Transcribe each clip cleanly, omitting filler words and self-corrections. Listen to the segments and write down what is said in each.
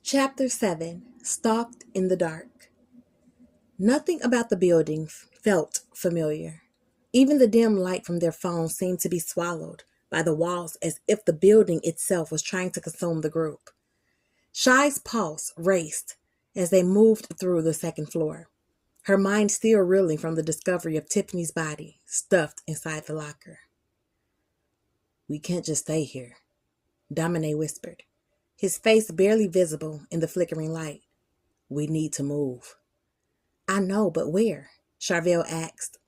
Chapter 7 Stalked in the Dark. Nothing about the building felt familiar. Even the dim light from their phones seemed to be swallowed by the walls as if the building itself was trying to consume the group. Shy's pulse raced as they moved through the second floor, her mind still reeling from the discovery of Tiffany's body stuffed inside the locker. "We can't just stay here," Domine whispered, his face barely visible in the flickering light. "We need to move." "I know, but where?" Charvel asked,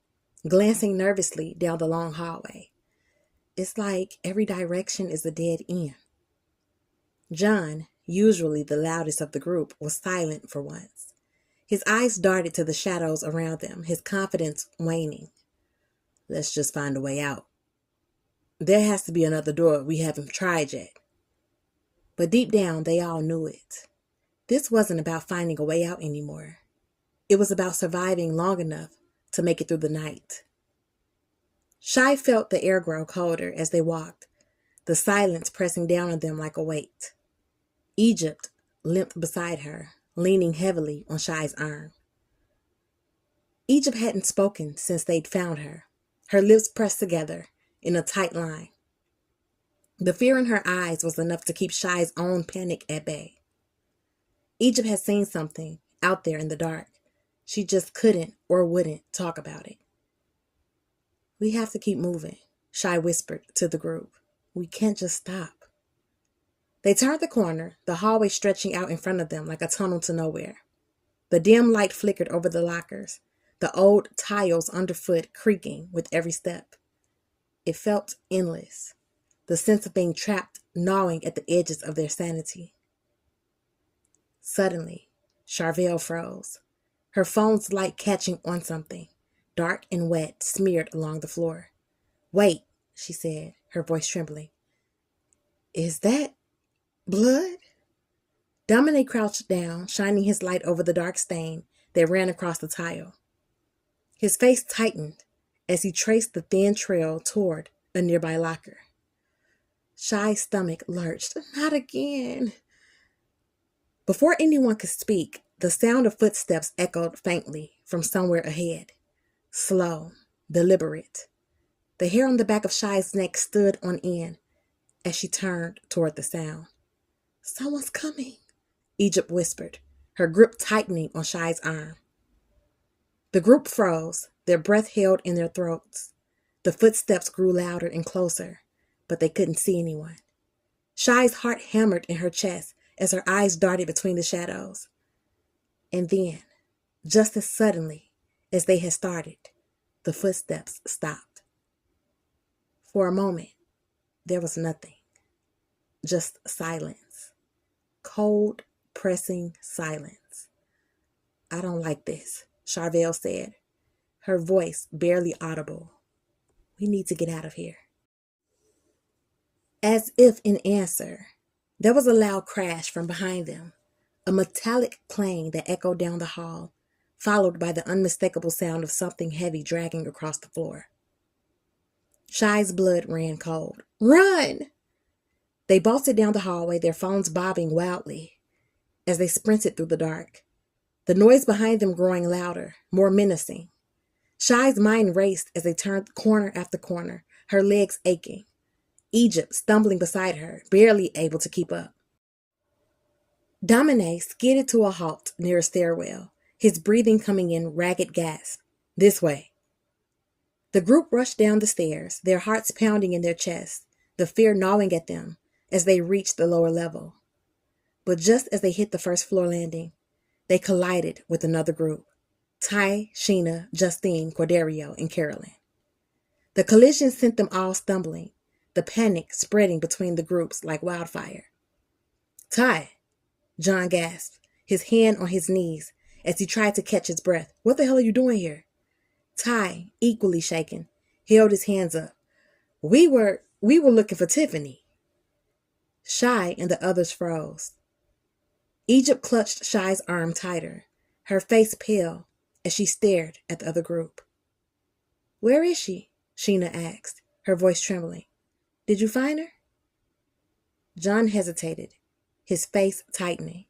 glancing nervously down the long hallway. "It's like every direction is a dead end." John, usually the loudest of the group, was silent for once. His eyes darted to the shadows around them, his confidence waning. "Let's just find a way out. There has to be another door we haven't tried yet." But deep down, they all knew it. This wasn't about finding a way out anymore. It was about surviving long enough to make it through the night. Shy felt the air grow colder as they walked, the silence pressing down on them like a weight. Egypt limped beside her, leaning heavily on Shy's arm. Egypt hadn't spoken since they'd found her, her lips pressed together in a tight line. The fear in her eyes was enough to keep Shy's own panic at bay. Egypt had seen something out there in the dark. She just couldn't or wouldn't talk about it. "We have to keep moving," Shy whispered to the group. "We can't just stop." They turned the corner, the hallway stretching out in front of them like a tunnel to nowhere. The dim light flickered over the lockers, the old tiles underfoot creaking with every step. It felt endless, the sense of being trapped gnawing at the edges of their sanity. Suddenly, Charvel froze, her phone's light catching on something, dark and wet, smeared along the floor. "Wait," she said, her voice trembling. "Is that blood?" Dominic crouched down, shining his light over the dark stain that ran across the tile. His face tightened as he traced the thin trail toward a nearby locker. Shy's stomach lurched. "Not again." Before anyone could speak, the sound of footsteps echoed faintly from somewhere ahead. Slow, deliberate. The hair on the back of Shy's neck stood on end as she turned toward the sound. "Someone's coming," Egypt whispered, her grip tightening on Shy's arm. The group froze, their breath held in their throats. The footsteps grew louder and closer, but they couldn't see anyone. Shy's heart hammered in her chest as her eyes darted between the shadows. And then, just as suddenly as they had started, the footsteps stopped. For a moment, there was nothing, just silence, cold, pressing silence. "I don't like this," Charvel said, her voice barely audible. "We need to get out of here." As if in answer, there was a loud crash from behind them, a metallic clang that echoed down the hall, followed by the unmistakable sound of something heavy dragging across the floor. Shy's blood ran cold. "Run!" They bolted down the hallway, their phones bobbing wildly as they sprinted through the dark, the noise behind them growing louder, more menacing. Shy's mind raced as they turned corner after corner, her legs aching. Egypt stumbling beside her, barely able to keep up. Domine skidded to a halt near a stairwell, his breathing coming in ragged gasps. "This way." The group rushed down the stairs, their hearts pounding in their chests, the fear gnawing at them as they reached the lower level. But just as they hit the first floor landing, they collided with another group: Ty, Sheena, Justine, Corderio, and Carolyn. The collision sent them all stumbling, the panic spreading between the groups like wildfire. "Ty," John gasped, his hand on his knees as he tried to catch his breath. "What the hell are you doing here?" Ty, equally shaken, held his hands up. We were looking for Tiffany." Shy and the others froze. Egypt clutched Shy's arm tighter, her face pale as she stared at the other group. "Where is she?" Sheena asked, her voice trembling. "Did you find her?" John hesitated, his face tightening.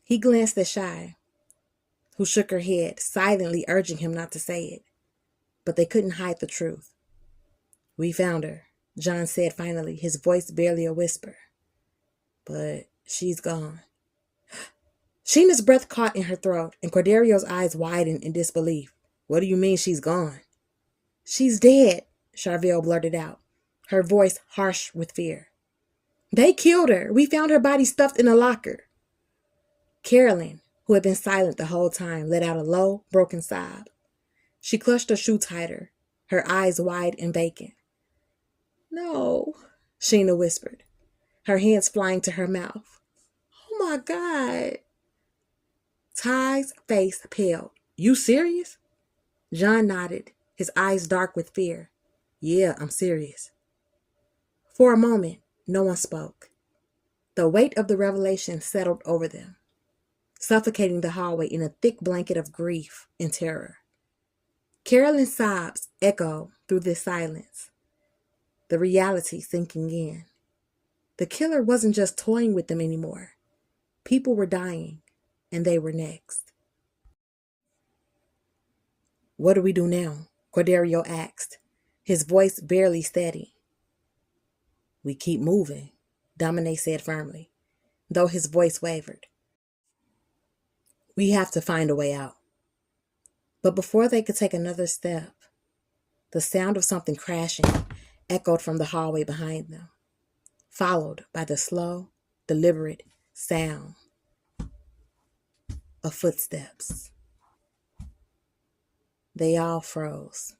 He glanced at Shy, who shook her head, silently urging him not to say it. But they couldn't hide the truth. "We found her," John said finally, his voice barely a whisper. "But she's gone." Sheena's breath caught in her throat, and Cordelio's eyes widened in disbelief. "What do you mean she's gone?" "She's dead," Charvel blurted out, her voice harsh with fear. "They killed her. We found her body stuffed in a locker." Carolyn, who had been silent the whole time, let out a low, broken sob. She clutched her shoe tighter, her eyes wide and vacant. "No," Sheena whispered, her hands flying to her mouth. "Oh my God." Ty's face paled. "You serious?" John nodded, his eyes dark with fear. "Yeah, I'm serious." For a moment, no one spoke. The weight of the revelation settled over them, suffocating the hallway in a thick blanket of grief and terror. Carolyn's sobs echoed through this silence, the reality sinking in. The killer wasn't just toying with them anymore. People were dying, and they were next. "What do we do now?" Corderio asked, his voice barely steady. "We keep moving," Domine said firmly, though his voice wavered. "We have to find a way out." But before they could take another step, the sound of something crashing echoed from the hallway behind them, followed by the slow, deliberate sound of footsteps. They all froze.